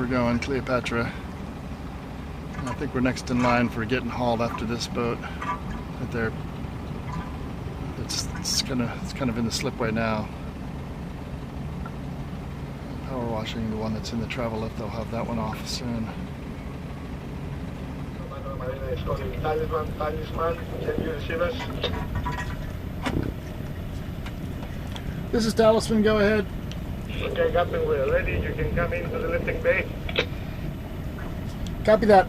going, Cleopatra. I think we're next in line for getting hauled after this boat. Right there. It's kind of in the slipway now. Power washing, the one that's in the travel lift, they'll have that one off soon. Talisman, can you receive us? This is Talisman, go ahead. Okay, Captain, we're ready. You can come into the lifting bay. Copy that.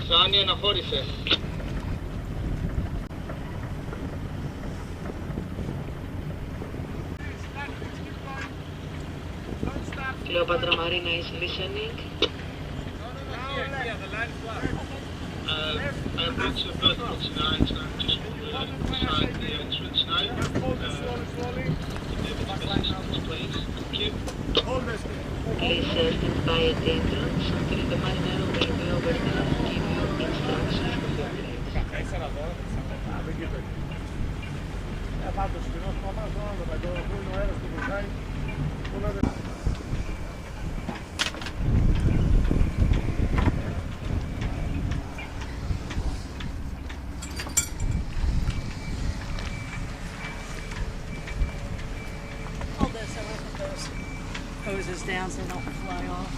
Σάνι αναχώρησε. Cleopatra Marina is listening. I'm going to both boats now. It's not just beside the entrance now. Please. Thank you. Please stand by at the entrance until the mariner will be over there to give you instructions for your Hold this, I will put those hoses down so they don't fly off.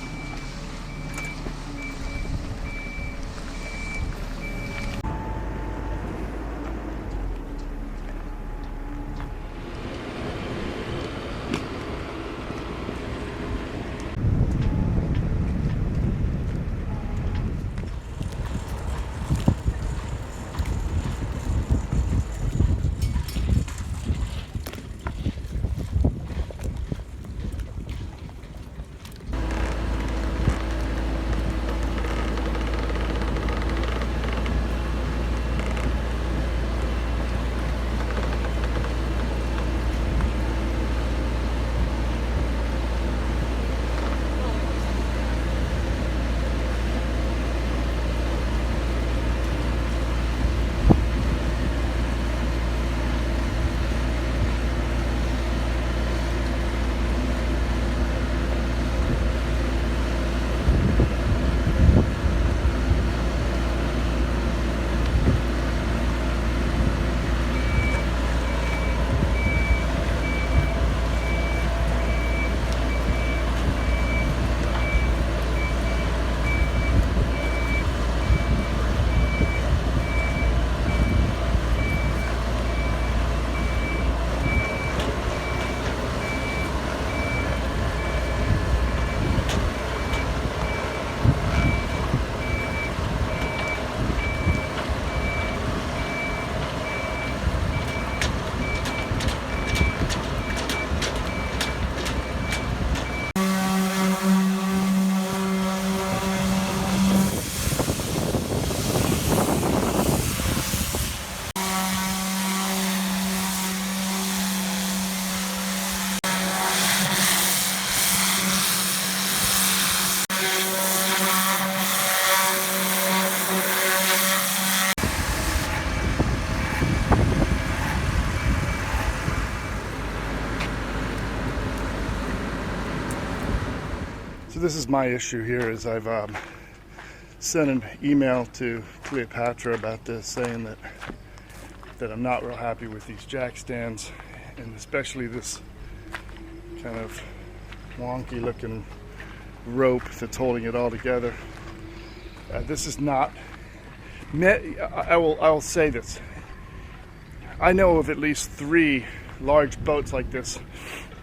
So this is my issue here, is I've sent an email to Cleopatra about this, saying that I'm not real happy with these jack stands, and especially this kind of wonky looking rope that's holding it all together. This is not, I will say this, I know of at least 3 large boats like this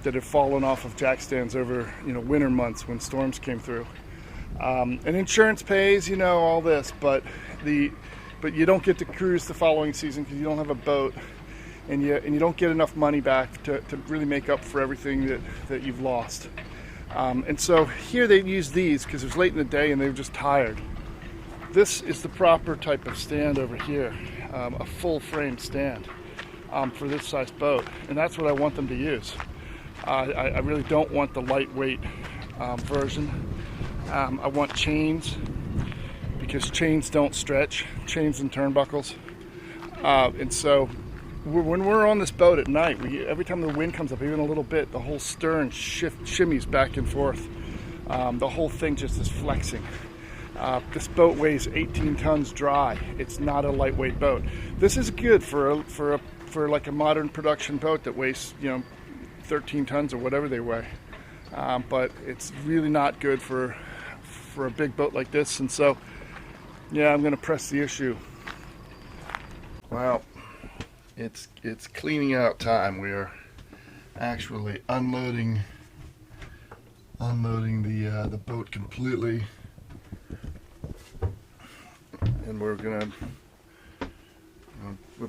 that have fallen off of jack stands over, winter months when storms came through. And insurance pays, all this, but you don't get to cruise the following season because you don't have a boat, and you don't get enough money back to really make up for everything that you've lost. And so here they use these because it was late in the day and they were just tired. This is the proper type of stand over here, a full frame stand. for this size boat, and that's what I want them to use. I really don't want the lightweight version. I want chains, because chains don't stretch, chains and turnbuckles. And so when we're on this boat at night, every time the wind comes up even a little bit, the whole stern shimmies back and forth. The whole thing just is flexing. This boat weighs 18 tons dry. It's not a lightweight boat. This is good for like a modern production boat that weighs 13 tons or whatever they weigh. But it's really not good for a big boat like this. And so, yeah, I'm going to press the issue. Well, it's cleaning out time. We are actually unloading the boat completely, and we're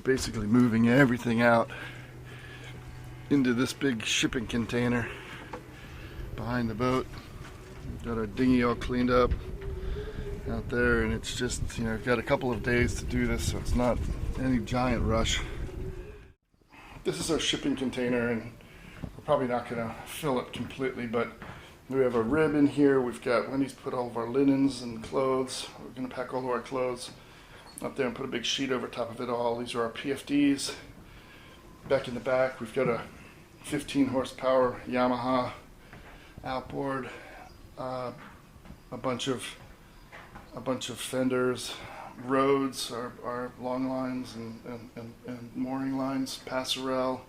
basically moving everything out into this big shipping container behind the boat. We've got our dinghy all cleaned up out there, and it's just, we've got a couple of days to do this, so it's not any giant rush. This is our shipping container, and we're probably not going to fill it completely, but we have a rib in here. We've got Wendy's put all of our linens and clothes. We're going to pack all of our clothes up there and put a big sheet over top of it all. These are our PFDs. Back in the back, we've got a 15 horsepower Yamaha outboard, a bunch of fenders, roads, our long lines and mooring lines, passerelle.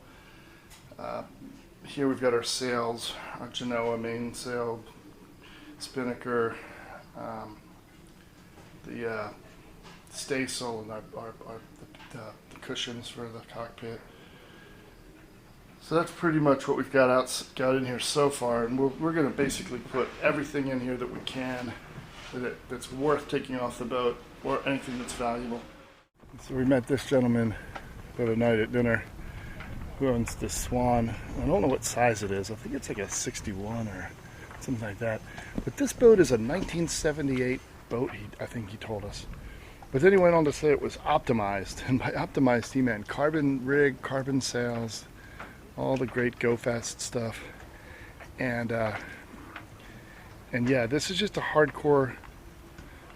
Here we've got our sails, our Genoa mainsail, spinnaker, the staysail, and the cushions for the cockpit. So that's pretty much what we've got in here so far, and we're going to basically put everything in here that we can that's worth taking off the boat, or anything that's valuable. So we met this gentleman the other night at dinner who owns this Swan. I don't know what size it is. I think it's like a 61 or something like that. But this boat is a 1978 boat, I think he told us. But then he went on to say it was optimized, and by optimized he meant carbon rig, carbon sails, all the great go fast stuff. And yeah, this is just a hardcore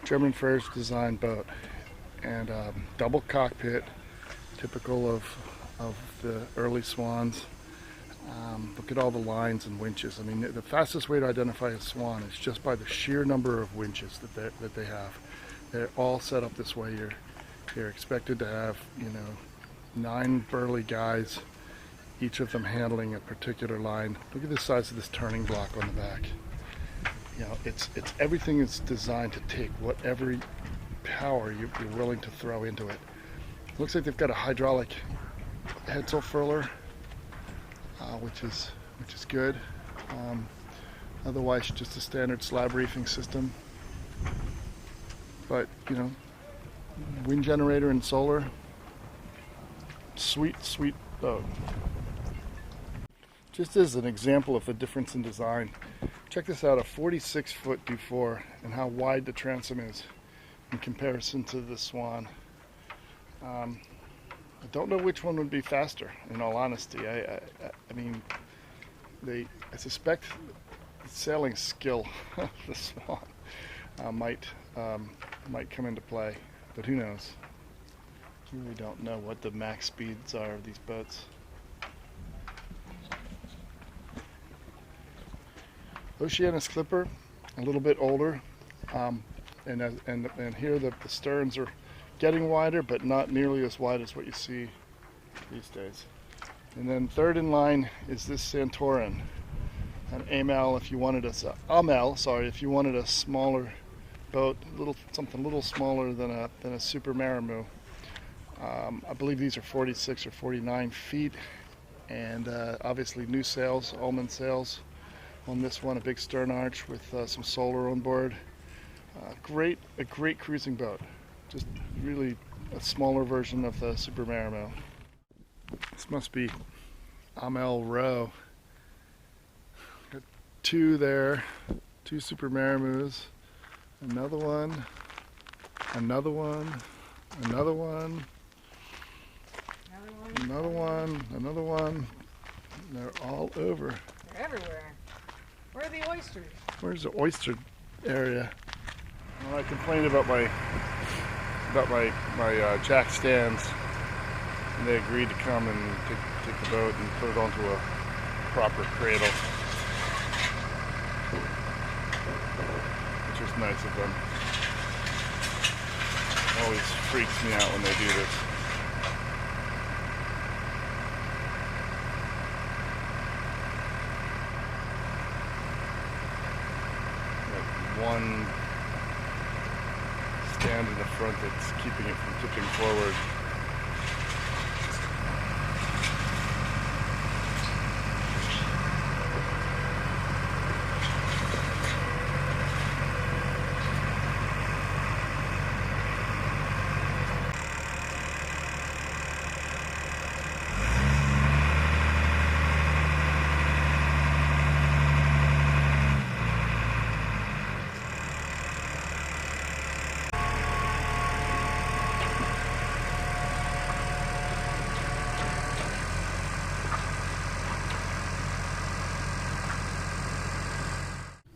German Fairs design boat, and double cockpit, typical of the early Swans. Look at all the lines and winches. I mean, the fastest way to identify a Swan is just by the sheer number of winches that they have. They're all set up this way. You're expected to have 9 burly guys, each of them handling a particular line. Look at the size of this turning block on the back. It's everything is designed to take whatever power you're willing to throw into it. Looks like they've got a hydraulic headsail furler, which is good. Otherwise, just a standard slab reefing system. But wind generator and solar. Sweet boat. Just as an example of the difference in design, check this out, a 46-foot Dufour, and how wide the transom is in comparison to the Swan. I don't know which one would be faster, in all honesty. I mean, I suspect the sailing skill of the Swan might come into play, but who knows? You really don't know what the max speeds are of these boats. Oceanus Clipper, a little bit older, and here the sterns are getting wider, but not nearly as wide as what you see these days. And then third in line is this Santorin, an Amel if you wanted a smaller boat, something a little smaller than a Super Marimoo. I believe these are 46 or 49 feet, and obviously new sails, almond sails. On this one, a big stern arch with some solar on board. A great cruising boat. Just really a smaller version of the Super Marimoo. This must be Amel Row. Got 2 there, 2 Super Marimoos. Another one, another one, another one, Another one, another one. They're all over. They're everywhere. Where are the oysters? Where's the oyster area? Well, I complained about my jack stands, and they agreed to come and take the boat and put it onto a proper cradle, which is nice of them. Always freaks me out when they do this. One stand in the front that's keeping it from tipping forward.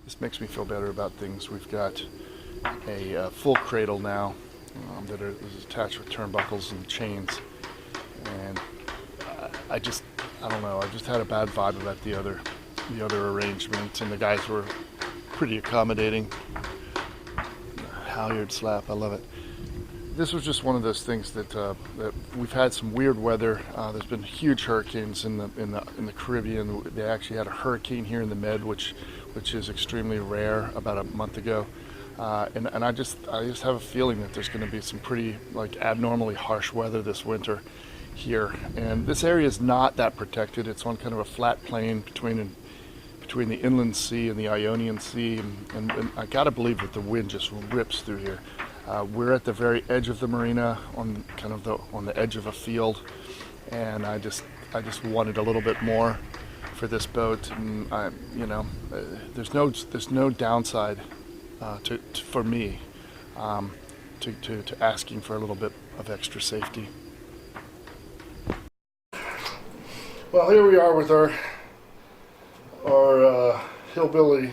This makes me feel better about things. We've got a full cradle now that is attached with turnbuckles and chains, and I don't know. I just had a bad vibe about the other arrangement, and the guys were pretty accommodating. Halyard slap, I love it. This was just one of those things that we've had some weird weather. There's been huge hurricanes in the Caribbean. They actually had a hurricane here in the Med, which is extremely rare, about a month ago. And I just have a feeling that there's going to be some pretty abnormally harsh weather this winter here. And this area is not that protected. It's on kind of a flat plain between the inland sea and the Ionian Sea, and I gotta believe that the wind just rips through here. We're at the very edge of the marina, on the edge of a field, and I just wanted a little bit more for this boat, and there's no downside for me to asking for a little bit of extra safety. Well, here we are with our hillbilly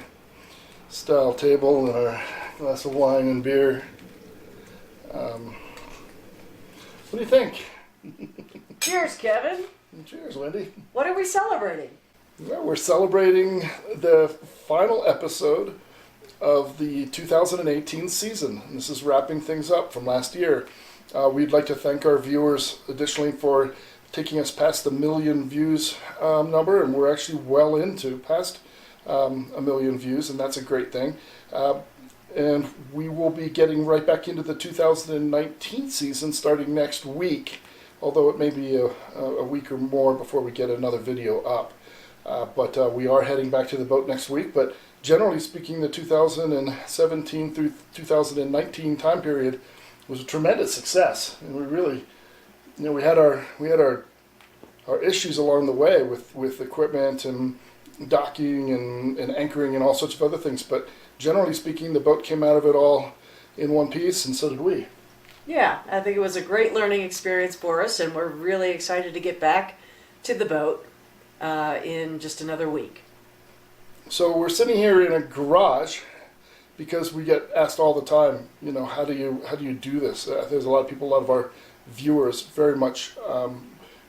style table and our glass of wine and beer. What do you think? Cheers, Kevin. Cheers, Wendy. What are we celebrating? Well, we're celebrating the final episode of the 2018 season. This is wrapping things up from last year. We'd like to thank our viewers additionally for taking us past the 1 million views number, and we're actually well into past 1 million views, and that's a great thing. And we will be getting right back into the 2019 season starting next week, although it may be a week or more before we get another video up. But we are heading back to the boat next week. But generally speaking, the 2017 through 2019 time period was a tremendous success, and we really, we had our issues along the way with equipment and docking and anchoring and all sorts of other things. But generally speaking, the boat came out of it all in one piece, and so did we. Yeah, I think it was a great learning experience for us, and we're really excited to get back to the boat in just another week. So we're sitting here in a garage because we get asked all the time, how do you do this? There's a lot of our viewers very much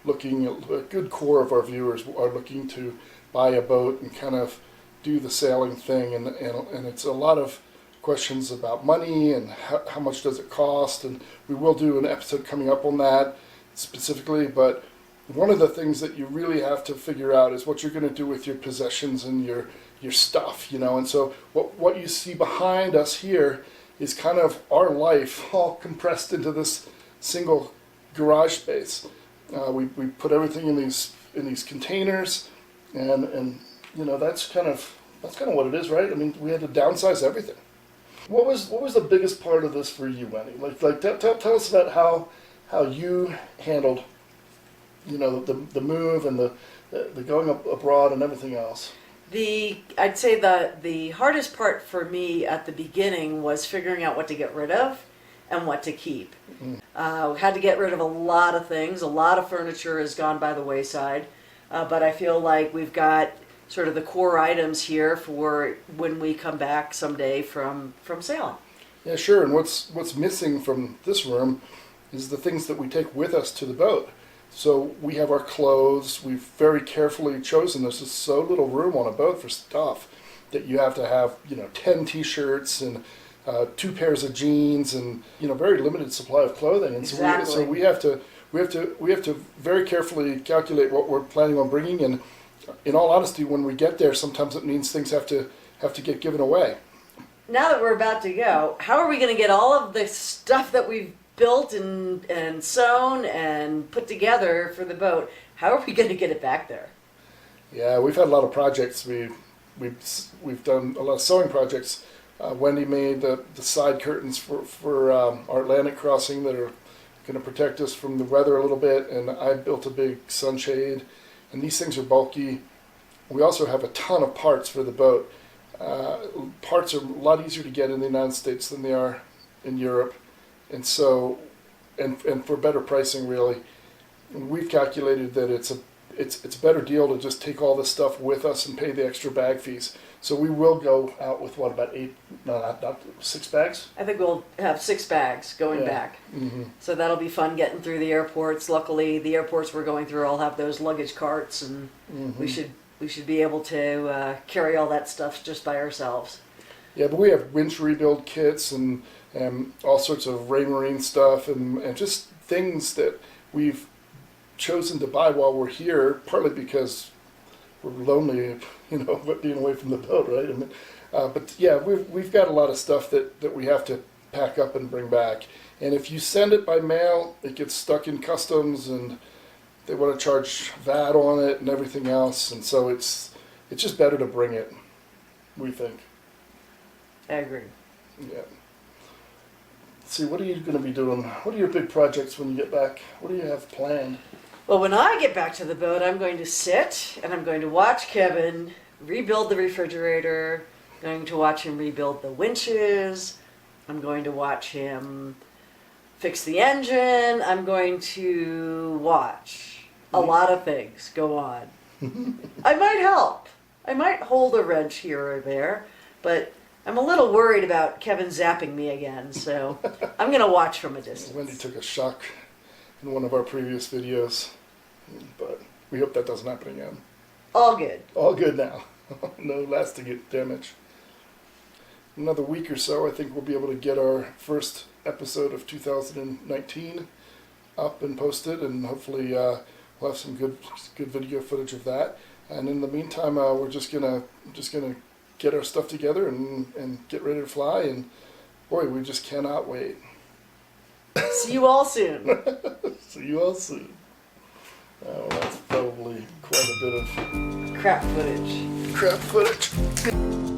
looking, a good core of our viewers are looking to buy a boat and kind of do the sailing thing, and it's a lot of questions about money and how much does it cost, and we will do an episode coming up on that specifically. But one of the things that you really have to figure out is what you're going to do with your possessions and your stuff, and so what you see behind us here is kind of our life all compressed into this single garage space. We put everything in these containers, and that's kind of what it is, right? I mean, we had to downsize everything. What was the biggest part of this for you, Wendy? Tell us about how you handled, the move and the going abroad and everything else. I'd say the hardest part for me at the beginning was figuring out what to get rid of and what to keep. Had to get rid of a lot of things. A lot of furniture has gone by the wayside. But I feel like we've got sort of the core items here for when we come back someday from sailing. Yeah, sure. And what's missing from this room is the things that we take with us to the boat. So we have our clothes. We've very carefully chosen. There's just so little room on a boat for stuff that you have to have, 10 T-shirts and 2 pairs of jeans and very limited supply of clothing. And Exactly. so we have to very carefully calculate what we're planning on bringing. And in all honesty, when we get there, sometimes it means things have to get given away. Now that we're about to go, how are we going to get all of the stuff that we've built and sewn and put together for the boat? How are we going to get it back there? Yeah, we've had a lot of projects. We've done a lot of sewing projects. Wendy made the side curtains for our Atlantic crossing that are going to protect us from the weather a little bit, and I built a big sunshade. And these things are bulky. We also have a ton of parts for the boat. Parts are a lot easier to get in the United States than they are in Europe, and so and for better pricing, really. And we've calculated that it's a better deal to just take all this stuff with us and pay the extra bag fees. So we will go out with about 6 bags? I think we'll have 6 bags going back. Mm-hmm. So that'll be fun getting through the airports. Luckily, the airports we're going through all have those luggage carts, and we should be able to carry all that stuff just by ourselves. Yeah, but we have winch rebuild kits and all sorts of Raymarine stuff and just things that we've chosen to buy while we're here, partly because we're lonely, being away from the boat, right? I mean, but yeah, we've got a lot of stuff that we have to pack up and bring back. And if you send it by mail, it gets stuck in customs, and they want to charge VAT on it and everything else. And so it's just better to bring it, we think. I agree. Yeah. See, what are you going to be doing? What are your big projects when you get back? What do you have planned? Well, when I get back to the boat, I'm going to sit and I'm going to watch Kevin rebuild the refrigerator. I'm going to watch him rebuild the winches. I'm going to watch him fix the engine. I'm going to watch a lot of things go on. I might help. I might hold a wrench here or there, but I'm a little worried about Kevin zapping me again, so I'm going to watch from a distance. Wendy took a shock in one of our previous videos, but we hope that doesn't happen again. All good. All good now. No lasting damage. Another week or so, I think we'll be able to get our first episode of 2019 up and posted, and hopefully we'll have some good video footage of that. And in the meantime, we're just gonna get our stuff together and get ready to fly. And boy, we just cannot wait. See you all soon. See you all soon. Oh, that's probably quite a bit of Crap footage. crap footage.